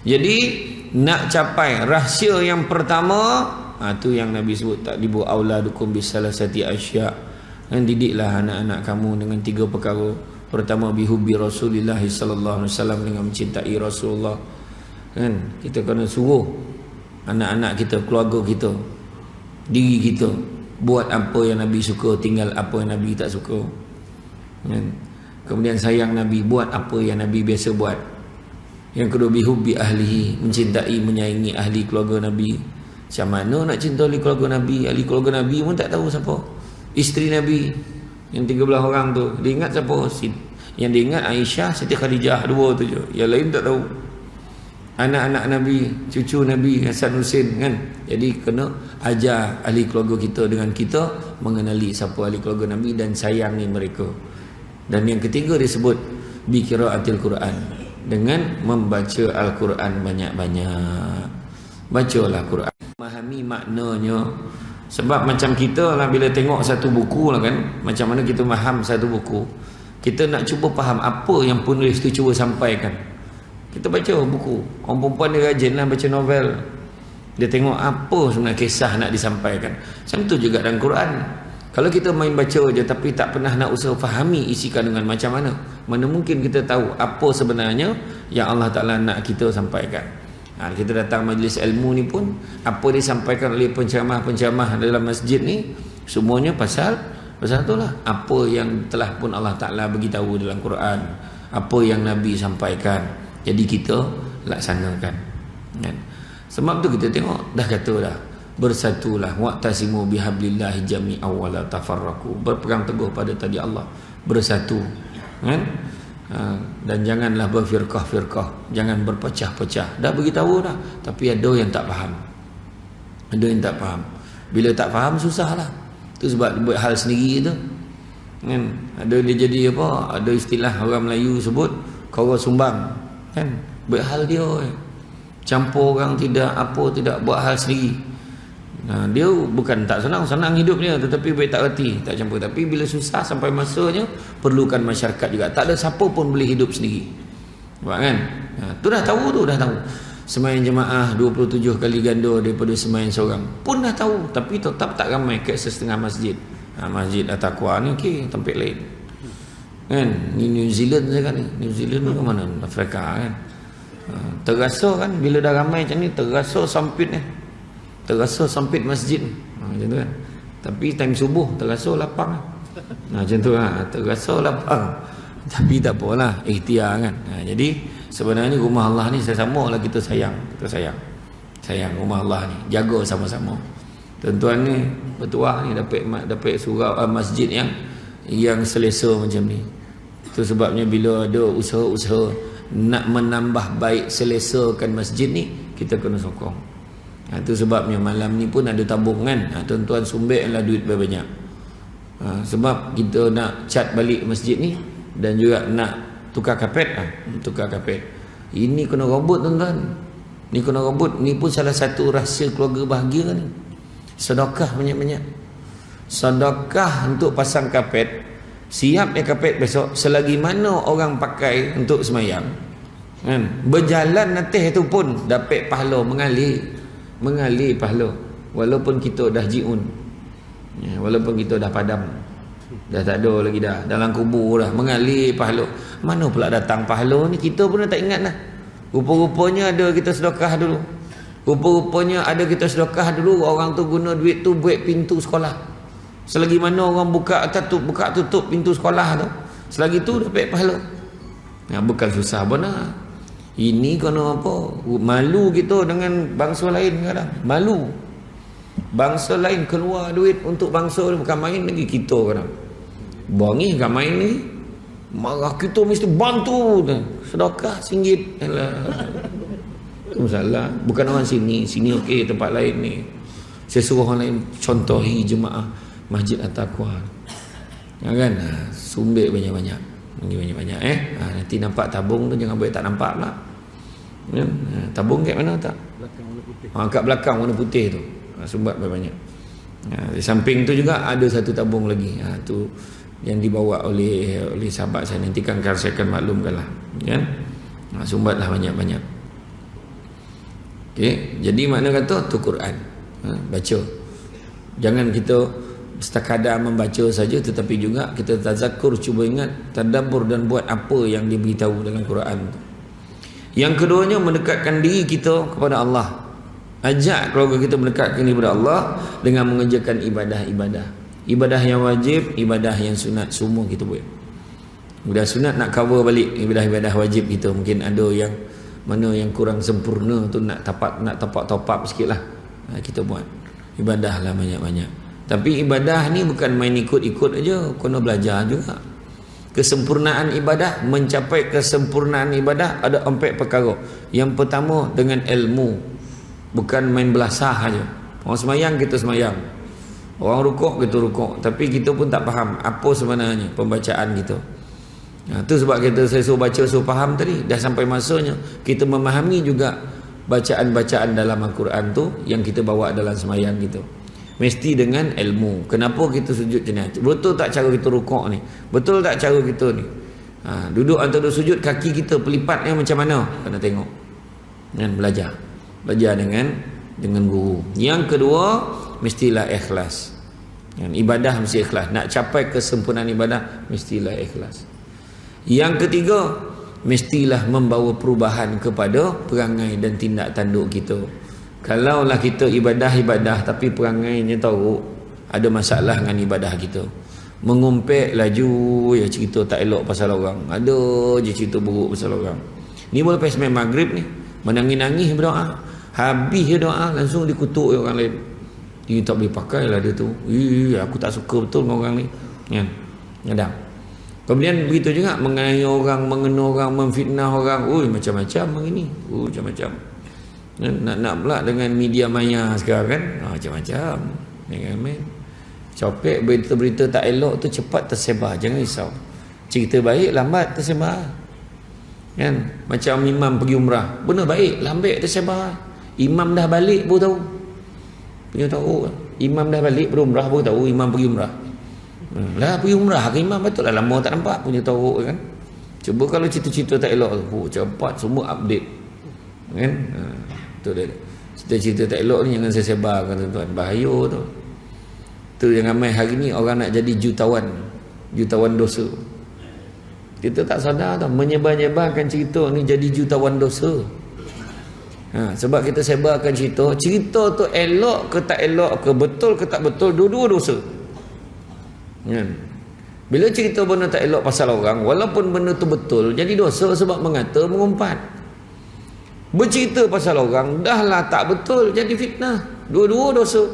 Jadi nak capai rahsia yang pertama, tu yang Nabi sebut tak dibu auladukum bisalasati asya. Dan didiklah anak-anak kamu dengan 3 perkara. Pertama bihubbi Rasulillah sallallahu alaihi wasallam, dengan mencintai Rasulullah. Kan kita kena suruh anak-anak kita, keluarga kita, diri kita buat apa yang Nabi suka, tinggal apa yang Nabi tak suka. Kan? Kemudian sayang Nabi, buat apa yang Nabi biasa buat. Yang kedua bihubbi ahlihi, mencintai menyayangi ahli keluarga Nabi. Macam mana nak cinta ahli keluarga Nabi? Ahli keluarga Nabi pun tak tahu siapa. Isteri Nabi yang 13 orang tu, dia ingat siapa? Yang dia ingat Aisyah, Siti Khadijah, 2 tu je. Yang lain tak tahu. Anak-anak Nabi, cucu Nabi, Hasan Husin, kan. Jadi kena ajar ahli keluarga kita dengan kita mengenali siapa ahli keluarga Nabi dan sayangi mereka. Dan yang ketiga disebut bi qiraatil Quran, dengan membaca Al-Quran banyak-banyak. Bacalah Quran, memahami maknanya. Sebab macam kita lah, bila tengok satu buku lah kan, macam mana kita faham satu buku, kita nak cuba faham apa yang penulis tu cuba sampaikan. Kita baca buku. Orang perempuan dia rajin lah baca novel. Dia tengok apa sebenarnya kisah nak disampaikan. Macam tu juga dalam Quran. Kalau kita main baca je tapi tak pernah nak usaha fahami isi kandungan macam mana mungkin kita tahu apa sebenarnya yang Allah Ta'ala nak kita sampaikan. Kita datang majlis ilmu ni pun, apa disampaikan oleh penceramah-penceramah dalam masjid ni, semuanya pasal tu lah. Apa yang telah pun Allah Ta'ala beritahu dalam Quran, apa yang Nabi sampaikan, jadi kita laksanakan. Sebab tu kita tengok dah kata dah, bersatulah, wa'tasimu bihablillahi jami'an wa la tafarraqu, berpegang teguh pada tali Allah, bersatu, kan? Dan janganlah berfirqah-firqah, jangan berpecah-pecah. Dah beritahu dah, tapi ada yang tak faham. Ada yang tak faham. Bila tak faham susahlah. Tu sebab buat hal sendiri tu, kan? Ada dia jadi apa? Ada istilah orang Melayu sebut kau sumbang, kan? Buat hal dia, campur orang tidak, apa tidak, buat hal sendiri. Dia bukan tak senang hidup dia, tetapi baik tak reti, tak campur. Tapi bila susah sampai masanya, perlukan masyarakat juga. Tak ada siapa pun boleh hidup sendiri. Nampak kan? Tu dah tahu. Sembahyang jemaah 27 kali ganda daripada sembahyang seorang pun dah tahu, tapi tetap tak ramai ke setengah masjid. Masjid At-Taqwa ni okey, tempat lain. Kan? Ni New Zealand saya kan ni. New Zealand ni ke mana? Afrika kan. Terasa kan bila dah ramai macam ni, terasa sempit ni. Terasa sempit masjid macam tu kan. Tapi time subuh terasa lapang macam tu terasa lapang. Tapi tak apalah, ikhtiar kan. Jadi sebenarnya rumah Allah ni sama-sama lah kita sayang rumah Allah ni, jaga sama-sama. Tuan-tuan ni bertuah ni dapat surau masjid yang selesa macam ni. Itu sebabnya bila ada usaha-usaha nak menambah baik selesakan masjid ni, kita kena sokong. Itu sebabnya malam ni pun ada tabungan. Tuan-tuan sumbeklah duit banyak. Sebab kita nak cat balik masjid ni dan juga nak tukar kapet. Tukar kapet. Ini kena robot tuan-tuan. Ni kena robot. Ni pun salah satu rahsia keluarga bahagia ni. Sedekah banyak-banyak. Sedekah untuk pasang kapet. Siap kapet besok. Selagi mana orang pakai untuk semayang, kan? Berjalan atas tu pun dapat pahala mengalir pahala, walaupun kita dah jiun, walaupun kita dah padam, dah tak ada lagi dah, dalam kubur dah, mengalir pahala. Mana pula datang pahala ni, kita pun dah tak ingat dah. Rupa-rupanya ada kita sedekah dulu, orang tu guna duit tu buat pintu sekolah. Selagi mana orang buka tutup pintu sekolah tu, selagi tu dapat pahala. Bukan susah benar. Ini kena apa? Malu kita dengan bangsa lain kadang. Malu. Bangsa lain keluar duit untuk bangsa ni, bukan main lagi kita kadang. Bangi bukan main ni. Marah kita mesti bantu. Sedekah RM1. Alah. Itu masalah. Bukan orang sini okey, tempat lain ni. Saya suruh orang lain contohi jemaah Masjid At-Taqwa. Kan? Sumbek banyak-banyak. Banyak-banyak nanti nampak tabung tu jangan boleh tak nampak pula. Tabung kat mana tak? Belakang warna putih. Kat belakang warna putih tu. Sumbat banyak. Di samping tu juga ada satu tabung lagi. Tu yang dibawa oleh sahabat saya, nanti kan saya akan maklumkanlah, kan? Sumbatlah banyak-banyak. Okey, jadi makna kata tu Quran. Baca. Jangan kita sekadar membaca saja, tetapi juga kita tazakkur, cuba ingat, tadabbur dan buat apa yang diberitahu dalam Quran. Yang keduanya, mendekatkan diri kita kepada Allah. Ajak keluarga kita mendekatkan diri kepada Allah dengan mengerjakan ibadah-ibadah. Ibadah yang wajib, ibadah yang sunat, semua kita buat. Ibadah sunat nak cover balik ibadah-ibadah wajib kita. Mungkin ada yang mana yang kurang sempurna tu nak top up sikit lah. Kita buat ibadah lah banyak-banyak. Tapi ibadah ni bukan main ikut-ikut aja, kena belajar juga. Kesempurnaan ibadah, mencapai kesempurnaan ibadah ada 4 perkara. Yang pertama dengan ilmu, bukan main belasah aja. Orang semayang kita semayang, orang rukuk kita rukuk, tapi kita pun tak faham apa sebenarnya pembacaan kita. Tu sebab saya suruh baca, suruh faham tadi. Dah sampai masanya kita memahami juga bacaan-bacaan dalam Al-Quran tu yang kita bawa dalam semayang kita. Mesti dengan ilmu. Kenapa kita sujud macam ni? Betul tak cara kita rukuk ni? Betul tak cara kita ni? Duduk antara sujud, kaki kita pelipatnya macam mana? Kena tengok. Dan belajar dengan guru. Yang kedua, mestilah ikhlas. Ibadah mesti ikhlas. Nak capai kesempurnaan ibadah, mestilah ikhlas. Yang ketiga, mestilah membawa perubahan kepada perangai dan tindak tanduk kita. Kalaulah kita ibadah-ibadah tapi perangainya tahu ada masalah dengan ibadah kita, mengumpet laju ya, cerita tak elok pasal orang, ada je cerita buruk pasal orang. Ni boleh lepas main maghrib ni menangis-nangis berdoa, habis dia doa langsung dikutuk orang lain. Dia tak boleh pakai lah dia tu, aku tak suka betul dengan orang ni kan, kadang. Kemudian begitu juga mengenai orang, mengena orang, memfitnah orang, macam-macam begini, macam-macam. Nak pula dengan media maya sekarang kan, macam-macam. Jangan main. Copek berita-berita tak elok tu cepat tersebar, jangan risau. Cerita baik lambat tersebar. Kan? Macam imam pergi umrah, benar baik, lambat tersebar. Imam dah balik baru tahu. Punya tahu. Imam dah balik berumrah baru tahu imam pergi umrah. Lah pergi umrah ke imam, betul lah lama tak nampak, punya tahu kan. Cuba kalau cerita-cerita tak elok tu, cepat semua update kan. Tu dia. Cerita-cerita tak elok ni jangan saya sebarkan tuan-tuan, bahaya tu. Tu jangan main hari ni orang nak jadi jutawan dosa. Kita tak sadar tau, menyebar-nyebarkan cerita ni jadi jutawan dosa. Sebab kita sebarkan cerita tu elok ke tak elok ke, betul ke tak betul, dua-dua dosa. Bila cerita benda tak elok pasal orang, walaupun benda tu betul, jadi dosa sebab mengata, mengumpat. Bercerita pasal orang dah lah tak betul, jadi fitnah, dua-dua dosa.